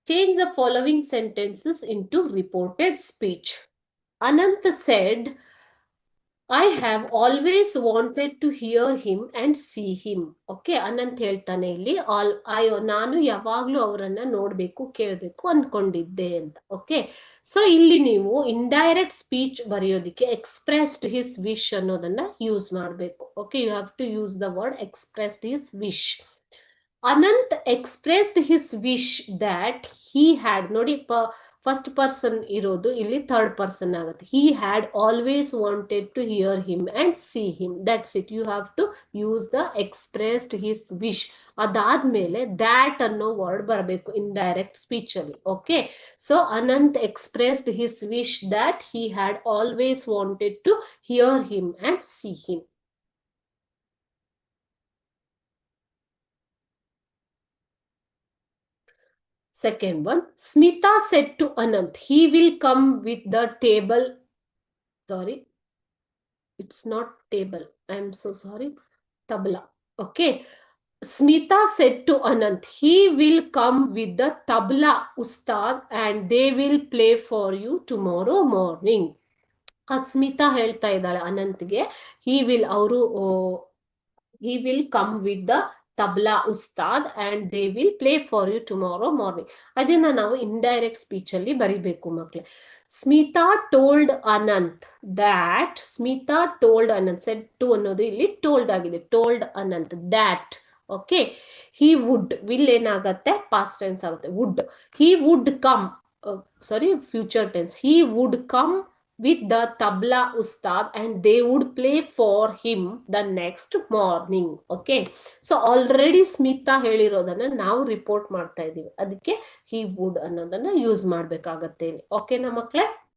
Change the following sentences into reported speech. Anant said, I have always wanted to hear him and see him. Okay, Anant ಹೇಳ್ತಾನೆ ಇಲ್ಲಿ ನಾನು ಯಾವಾಗ್ಲೂ ಅವರನ್ನ ನೋಡ್ಬೇಕು ಕೇಳ್ಬೇಕು ಅನ್ಕೊಂಡಿದ್ದೆ ಅಂತ. ಓಕೆ, ಸೊ ಇಲ್ಲಿ ನೀವು ಇಂಡೈರೆಕ್ಟ್ ಸ್ಪೀಚ್ ಬರೆಯೋದಿಕ್ಕೆ ಎಕ್ಸ್ಪ್ರೆಸ್ಡ್ ಹಿಸ್ ವಿಶ್ ಅನ್ನೋದನ್ನ ಯೂಸ್ ಮಾಡಬೇಕು. Okay, you have to use the word expressed his wish. Anant expressed his wish that he had, ನೋಡಿ ಫಸ್ಟ್ ಪರ್ಸನ್ ಇರೋದು ಇಲ್ಲಿ ಥರ್ಡ್ ಪರ್ಸನ್ ಆಗುತ್ತೆ. He had always wanted to hear him and see him. That's it. You have to use the expressed his wish. ಅದಾದ್ಮೇಲೆ that ಅನ್ನೋ word ಬರಬೇಕು indirect speech ಅಲ್ಲಿ. Okay, so Anant expressed his wish that he had always wanted to hear him and see him. Second one, Smita said to Anant, he will come with the table. Sorry, it's not table. I am so sorry. Tabla. Okay. Smita said to Anant, he will come with the tabla ustad and they will play for you tomorrow morning. Smita ಹೇಳ್ತಾ ಇದ್ದಾಳೆ ಅನಂತ್ಗೆ, he will come with the tabla ustad and they will play for you tomorrow morning. ಅದನ್ನ ನಾವು indirect speech ಅಲ್ಲಿ ಬರಿಬೇಕು ಮಕ್ಕಳೇ. Smita told Anant that, Smita told Anant, said to ಅನ್ನೋದು ಇಲ್ಲಿ told ಆಗಿದೆ, told Anant that. Okay, he would, will ಏನಾಗತ್ತೆ, ಪಾಸ್ಟ್ ಟೆನ್ಸ್ ಆಗುತ್ತೆ, would. He would come, sorry future tense, he would come with the tabla ustad and they would play for him the next morning. Okay, so already Smita ಹೇಳಿರೋದನ್ನ ನಾವು report ಮಾಡ್ತಾ ಇದೀವಿ, ಅದಕ್ಕೆ he would ಅನ್ನೋದನ್ನ use ಮಾಡ್ಬೇಕಾಗತ್ತೆ ಇಲ್ಲಿ. ಓಕೆನಾ ಮಕ್ಕಳೇ?